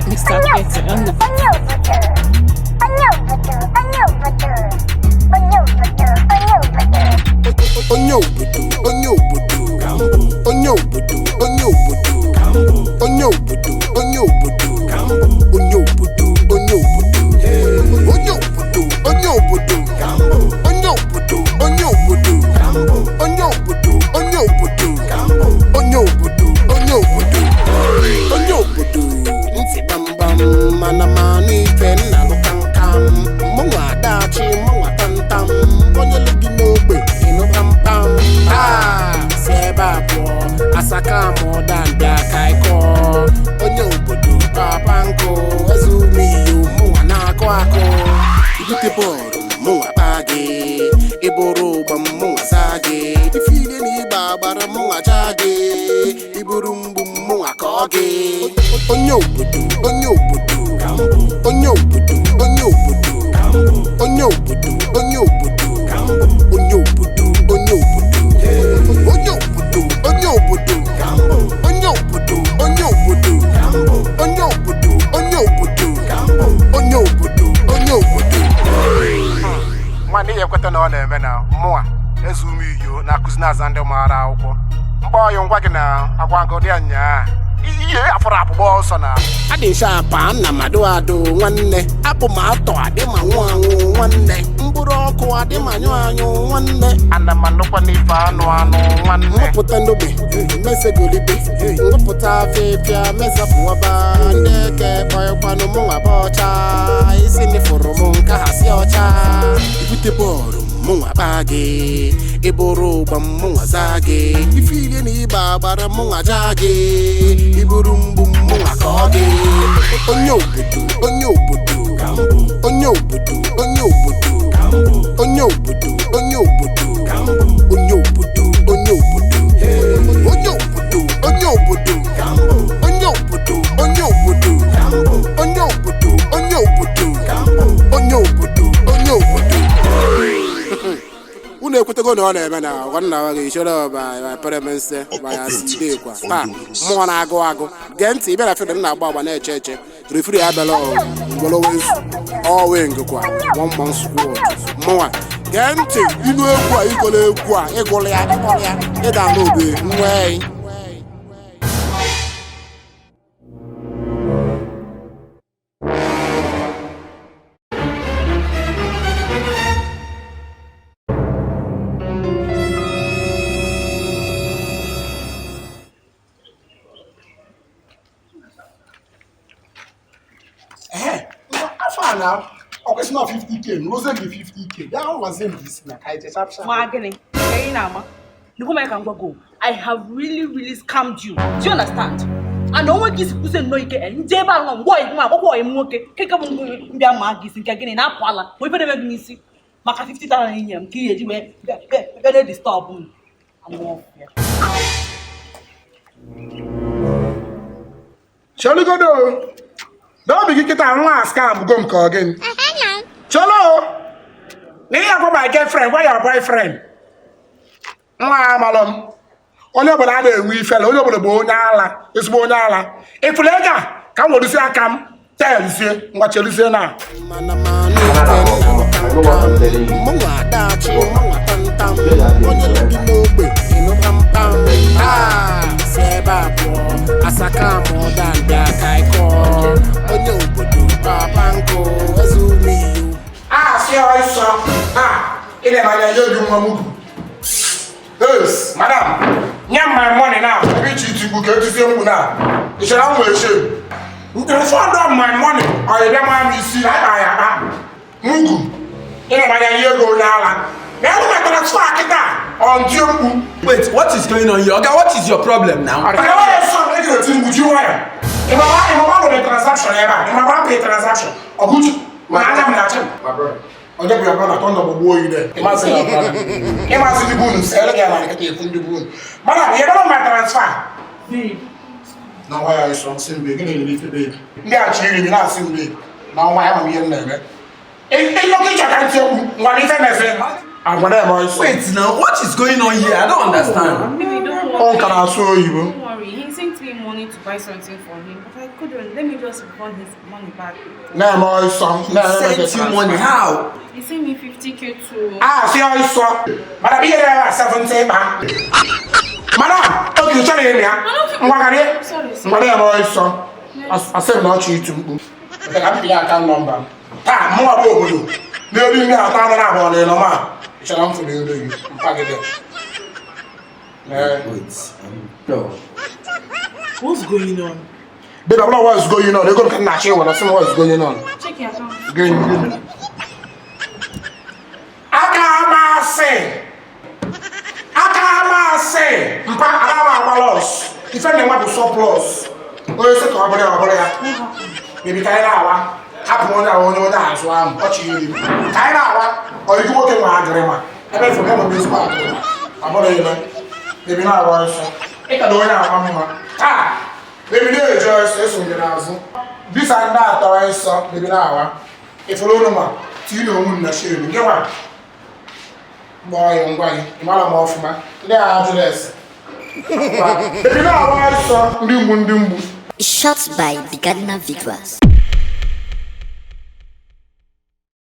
Mr. Peter, onye obodo onye obodo onye obodo onye obodo onye obodo onye obodo onye obodo onye obodo onye obodo onye obodo onye obodo onye obodo onye obodo onye obodo onye obodo onye obodo onye obodo ntị gbamgbam mana manụ ife nna lụkankam mụnwa adachi mụnwa tantam onye lụgị n'ogbe ịnụ kpamkpam si ebe a pụọ asaka mụda ndị aka ịkọ onye obodo papa nkụ eze ume iyo mụnwa na-akụ akụ ibute bọọlụ mụnwa kpaa gị ịbụrụ ụgba mụnwa saa gị ifile na ịgba agbara mụnwa jaa gị iburu mgbu mụnwa kọọ gị onye obodo onye obodo onye obodo onye obodo onye obodo onye obodo onye obodo onye obodo onye obodo onye obodo onye obodo onye obodo onye obodo onye obodo onye obodo onye obodo nwanne ya ekweta na ọ na-eme na mmụọ eze ume iyo na-akụzi na-aza ndị maara akwụkwọ mkpọyụ ngwa gị na agwa ngụdị anya ihe afọrọ akpụkpọ ọsọ na adịcha apa nna mmadụ adụ nwanne apụ ma atọ adị ma nwụ anwụ nwanne mkpụrụ ọkụ adị ma nyụ anyụ nwanne ana m anụkwa n'ife anụ anụ nwanne nwepụta n'ogbe mesegolibe nwepụta afịfịa mesapụwaba ndị eke kpọịkwanụ mụnwa ba ọcha isi nifụrụ m nka ha si ọcha ibute bọọlụ mụnwa kpaa gị ịbụrụ ụgba mụnwa zaa gị ifile na ịgba agbara mụnwa jaa gị iburu mgbu mụnwa kọọ gị onye obodo onye obodo onye obodo onye obodo onye obodo onye obodo onye obodo onye obodo onye obodo onye obodo onye obodo onye obodo onye obodo onye obodo onye obodo onye obodo unu ekwetego na ọ na-eme na nwanna gị chere ọba peremense ma ya si kwa taa mmụọ na-agụ agụ gee ntị ịbịara fedem na-agba agba na-eche eche refri abịala ngwolowezu ọwengkwa one squad mmụọ gee ntị ilu egwu a igolo egwu a ịgụrụ ya ịda n'obe nwee now. Okay, it's not 50k. No, say 50k. That was him this na kai sharp. Magani, I have really scammed you. Do you understand? And no one gives you no ike and jeba no boy mo ke keka mo mbia magis nke gini na apala. We better make me see. Maka 50,000 in yam ki eji we better disturb me. I'm off here. Cholo go do. Don't be get a last scam go come again. Cholo. Ni go my girlfriend, where your boyfriend? Malom. Onye obodo na enwe ifele, onye obodo bụ onye ala, ezigbo onye ala. Ifulega, ka mo dusi akam, tell sie, ngwa chelusie na. Asaka moda ndị aka ịkọ onye obodo papa nkụ ezumiyu Si ọsọ ile ma ya yoju nwa mugu. Yes, madam. Nyam my money now. Every cheat you get to say now. You should have no shame. You can find out my money or you don't me see like I mugu. Ile ma ya yogo na now I transfer kita on Jumbu. Wait, what is going on here? Okay, what is your problem now? I want to say would you wire? If I want a transaction ever, if I want pay transaction, or would you? My brother. On your brother, don't know boy there. Imagine your brother. Imagine the bonus. Sell again like a from the bonus. Madam, you don't my transfer. Now why are you so simple? Beginning to be big. They are cheating, you're not simple. Now why am I here there? If you can't tell what if I say, I'm whatever. Wait now, what is going on here? I don't understand. On can also you. Don't worry. He sent me money to buy something for him, but I couldn't. Let me just refund his money back. No, my son. Send you money. How? He sent me 50K to. Ah, see how you saw. But I be there 70 man. Madam, okay, you tell me here. Mwagari. Sorry. Madam, my son. I said not cheat to go. Okay, I'm the account number. Ah, more Obodo. No, you know, I'm not about it no more. Shall I for you? Pack it there. Wait. No. What's going on? Baby, I don't know what's going on. They're going to catch you when I see what's going on. Check your account. Good. Akamase. Mpa alama balos. Defend what is surplus. Oh, say to abole ya. Baby kai na awa. Happen on onye aso am. Ochi you. Kai na awa. O you work in my agrema. Ebe for me this part. Abole you. Baby na awa so. E ka do onye awa mma. Ah. Baby dey enjoy so dey azu. This and that o so baby na awa. E follow no ma. Ti no mu na share me. Get one. Boy, imala mo ofuma. Ndị address. Baby na awa so ndimbu. Shot by the Gardener Vigorous.